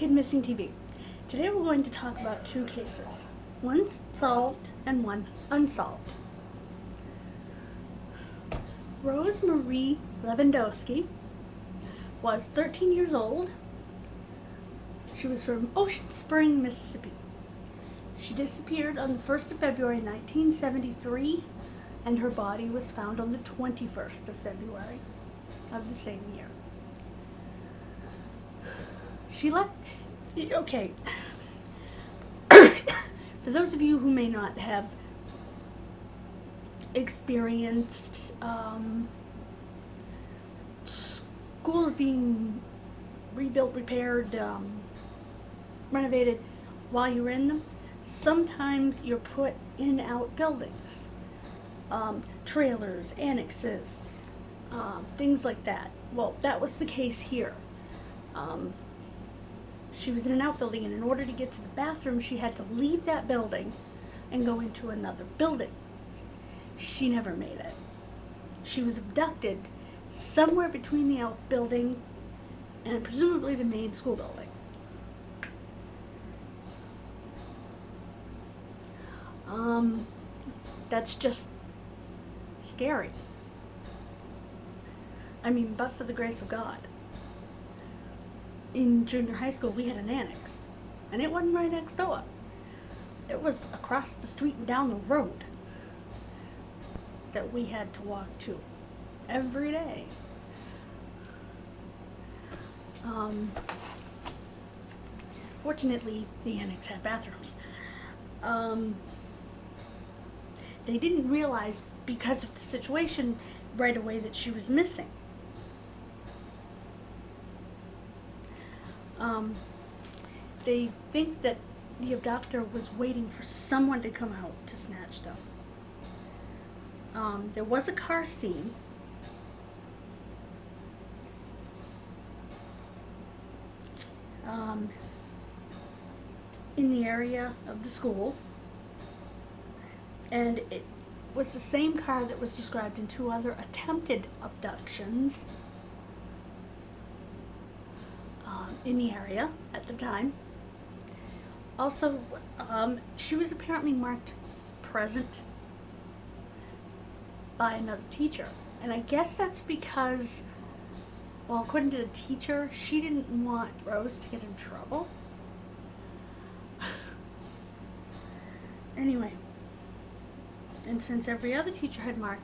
Kidmissing TV. Today we're going to talk about two cases, one solved and one unsolved. Rose Marie Levandoski was 13 years old. She was from Ocean Spring, Mississippi. She disappeared on the 1st of February 1973, and her body was found on the 21st of February of the same year. She left, okay, for those of you who may not have experienced schools being rebuilt, repaired, renovated while you're in them, sometimes you're put in outbuildings, trailers, annexes, things like that. Well, that was the case here. She was in an outbuilding, and in order to get to the bathroom, she had to leave that building and go into another building. She never made it. She was abducted somewhere between the outbuilding and presumably the main school building. That's just scary. I mean, but for the grace of God. In junior high school, we had an annex, and it wasn't right next door. It was across the street and down the road that we had to walk to every day. Fortunately, the annex had bathrooms. They didn't realize, because of the situation, right away that she was missing. They think that the abductor was waiting for someone to come out to snatch them. There was a car seen. In the area of the school, and it was the same car that was described in two other attempted abductions in the area at the time. Also, she was apparently marked present by another teacher, and I guess that's because, well, according to the teacher, she didn't want Rose to get in trouble. Anyway, and since every other teacher had marked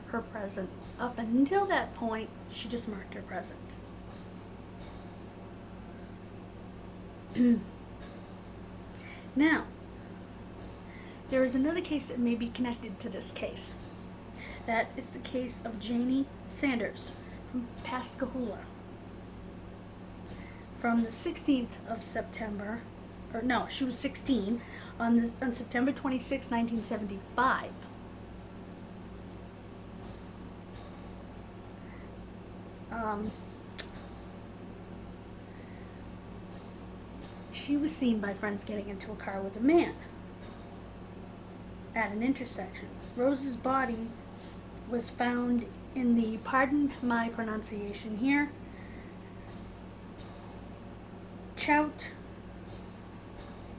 her present up until that point, she just marked her present. Now, there is another case that may be connected to this case. That is the case of Janie Sanders from Pascagoula. From the 16th of September, or no, she was 16 on September 26, 1975. She was seen by friends getting into a car with a man at an intersection. Rose's body was found in the, pardon my pronunciation here,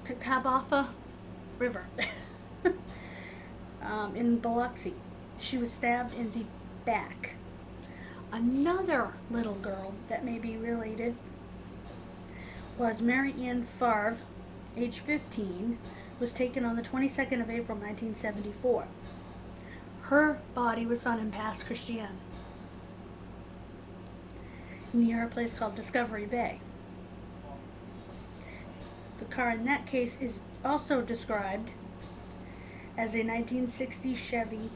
Chautauqua River in Biloxi. She was stabbed in the back. Another little girl that may be related was Mary Ann Favre, age 15, was taken on the 22nd of April 1974. Her body was found in Pass Christian, near a place called Discovery Bay. The car in that case is also described as a 1960 Chevy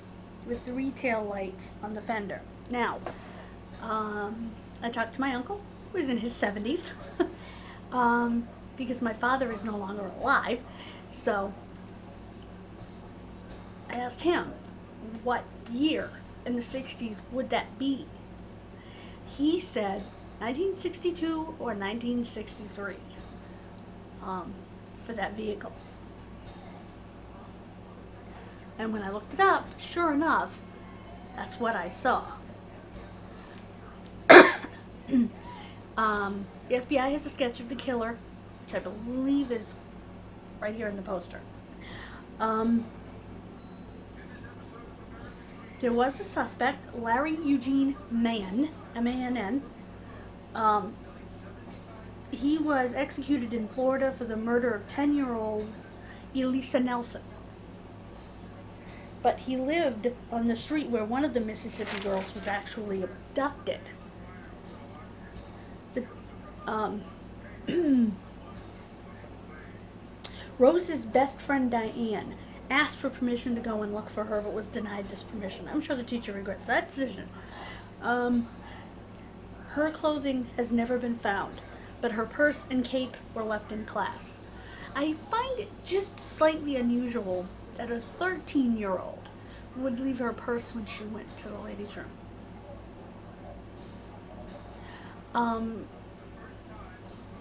with 3 tail lights on the fender. Now, I talked to my uncle, who is in his 70s, because my father is no longer alive, so I asked him, what year in the 60s would that be? He said 1962 or 1963 for that vehicle. And when I looked it up, sure enough, that's what I saw. The FBI has a sketch of the killer, which I believe is right here in the poster. There was a suspect, Larry Eugene Mann, M-A-N-N. He was executed in Florida for the murder of 10-year-old Elisa Nelson. But he lived on the street where one of the Mississippi girls was actually abducted. Rose's best friend Diane asked for permission to go and look for her, but was denied this permission. I'm sure the teacher regrets that decision. Her clothing has never been found, but her purse and cape were left in class. I find it just slightly unusual that a 13-year-old would leave her purse when she went to the ladies' room.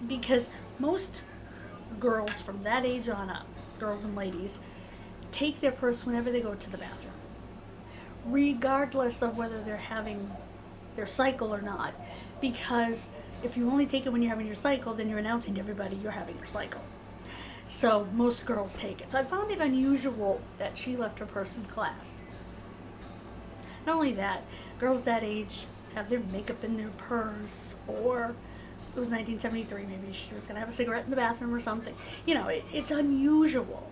Because most girls from that age on up, girls and ladies, take their purse whenever they go to the bathroom, regardless of whether they're having their cycle or not, because if you only take it when you're having your cycle, then you're announcing to everybody you're having your cycle. So most girls take it. So I found it unusual that she left her purse in class. Not only that, girls that age have their makeup in their purse, or it was 1973, maybe she was going to have a cigarette in the bathroom or something. You know, it's unusual.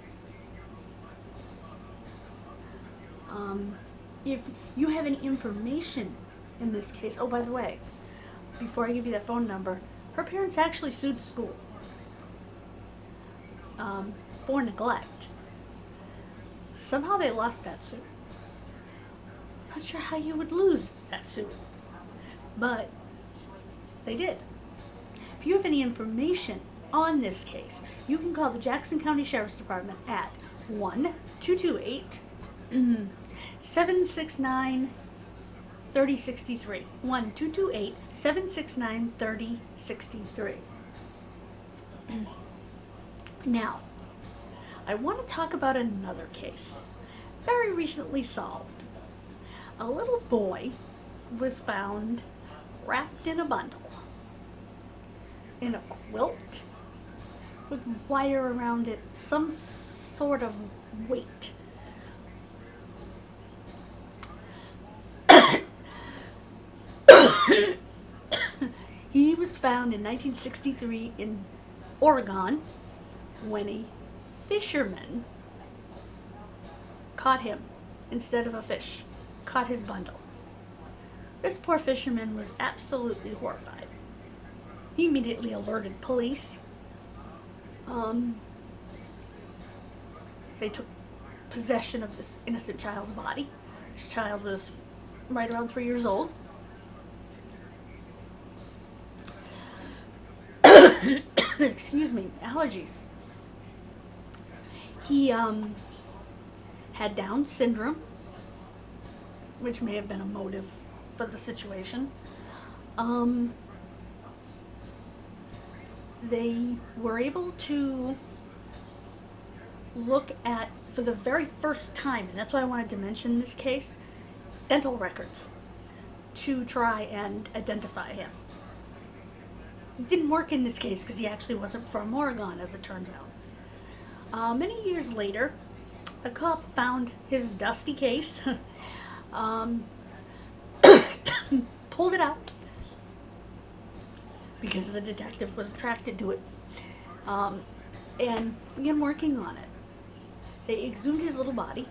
If you have any information in this case, oh, by the way, before I give you that phone number, her parents actually sued the school for neglect. Somehow they lost that suit. Not sure how you would lose that suit, but they did. If you have any information on this case, you can call the Jackson County Sheriff's Department at 1-228-769-3063. 1-228-769-3063. Now, I want to talk about another case, very recently solved. A little boy was found wrapped in a bundle in a quilt with wire around it, some sort of weight. He was found in 1963 in Oregon when a fisherman caught him instead of a fish, caught his bundle. This poor fisherman was absolutely horrified. He immediately alerted police. They took possession of this innocent child's body. This child was right around 3 years old. Excuse me, allergies. He had Down syndrome, which may have been a motive for the situation. They were able to look at, for the very first time, and that's why I wanted to mention this case, dental records to try and identify him. It didn't work in this case because he actually wasn't from Oregon, as it turns out. Many years later, a cop found his dusty case, pulled it out, because the detective was attracted to it, and began working on it. They exhumed his little body.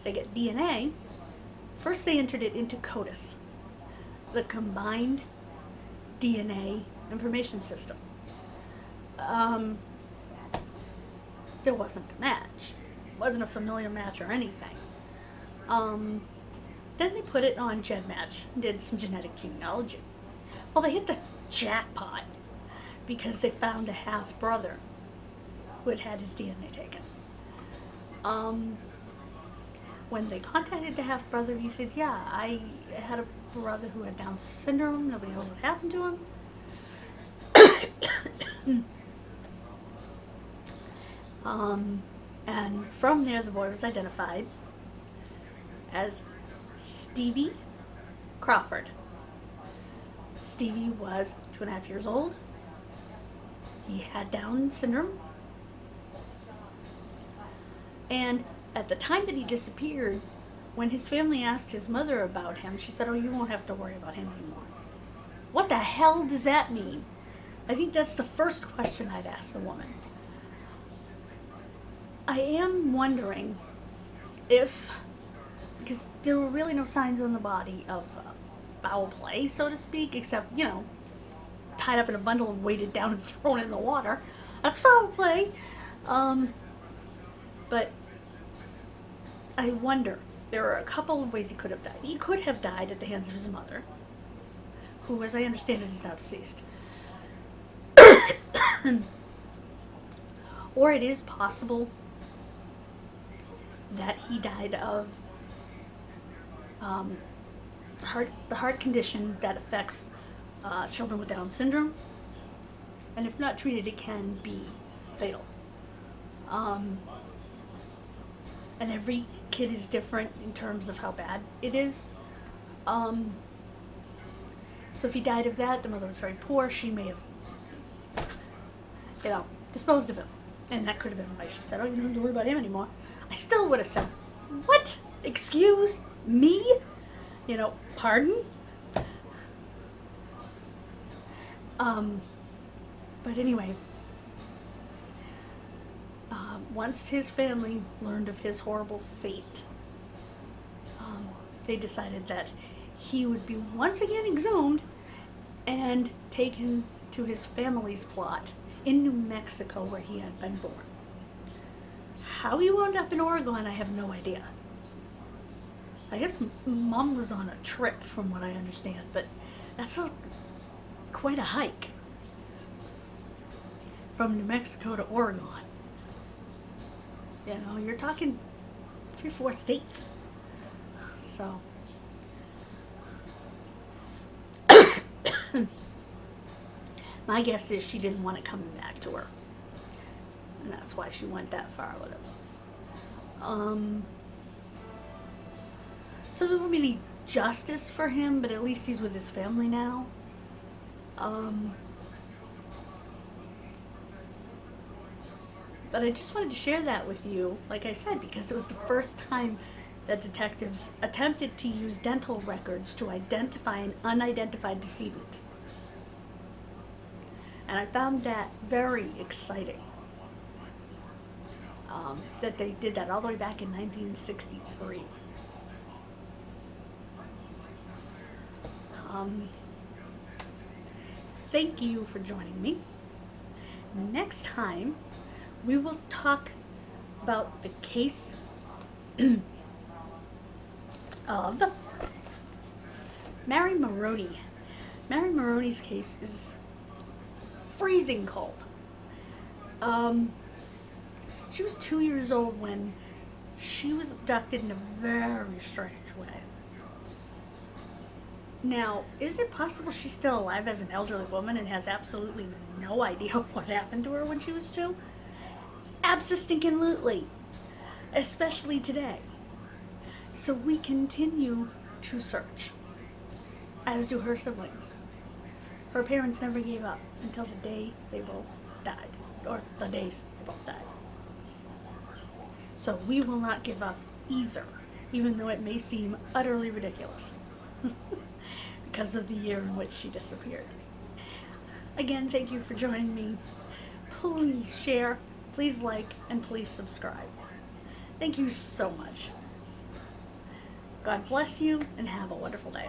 They get DNA. First they entered it into CODIS, the Combined DNA Information System. There wasn't a match. It wasn't a familiar match or anything. Then they put it on GEDmatch and did some genetic genealogy. Well, they hit the jackpot because they found a half-brother who had had his DNA taken. When they contacted the half-brother, he said, yeah, I had a brother who had Down syndrome. Nobody knows what happened to him. And from there, the boy was identified as Stevie Crawford. Stevie was 2.5 years old. He had Down syndrome. And at the time that he disappeared, when his family asked his mother about him, she said, "Oh, you won't have to worry about him anymore." What the hell does that mean? I think that's the first question I'd ask the woman. I am wondering if, because there were really no signs on the body of foul play, so to speak, except, tied up in a bundle and weighted down and thrown in the water. That's foul play. But I wonder, there are a couple of ways he could have died. He could have died at the hands of his mother, who, as I understand it, is now deceased. Or it is possible that he died of the heart condition that affects children with Down syndrome, and if not treated, it can be fatal. And every kid is different in terms of how bad it is. So if he died of that, the mother was very poor. She may have, disposed of him, and that could have been why she said, "Oh, you don't have to worry about him anymore." I still would have said, "What? Excuse me? Pardon?" But anyway, once his family learned of his horrible fate, they decided that he would be once again exhumed and taken to his family's plot in New Mexico, where he had been born. How he wound up in Oregon, I have no idea. I guess Mom was on a trip, from what I understand, but that's quite a hike from New Mexico to Oregon. You're talking 3-4 states. So my guess is she didn't want it coming back to her, and that's why she went that far with him. So there won't be any justice for him, but at least he's with his family now. But I just wanted to share that with you, like I said, because it was the first time that detectives attempted to use dental records to identify an unidentified decedent. And I found that very exciting, that they did that all the way back in 1963. Thank you for joining me. Next time, we will talk about the case of Mary Maroney. Mary Maroney's case is freezing cold. She was 2 years old when she was abducted in a very strange way. Now, is it possible she's still alive as an elderly woman and has absolutely no idea what happened to her when she was 2? Abso-stinkin-lutely. Especially today. So we continue to search, as do her siblings. Her parents never gave up until the day they both died, or the days they both died. So we will not give up either, even though it may seem utterly ridiculous, because of the year in which she disappeared. Again, thank you for joining me. Please share, please like, and please subscribe. Thank you so much. God bless you, and have a wonderful day.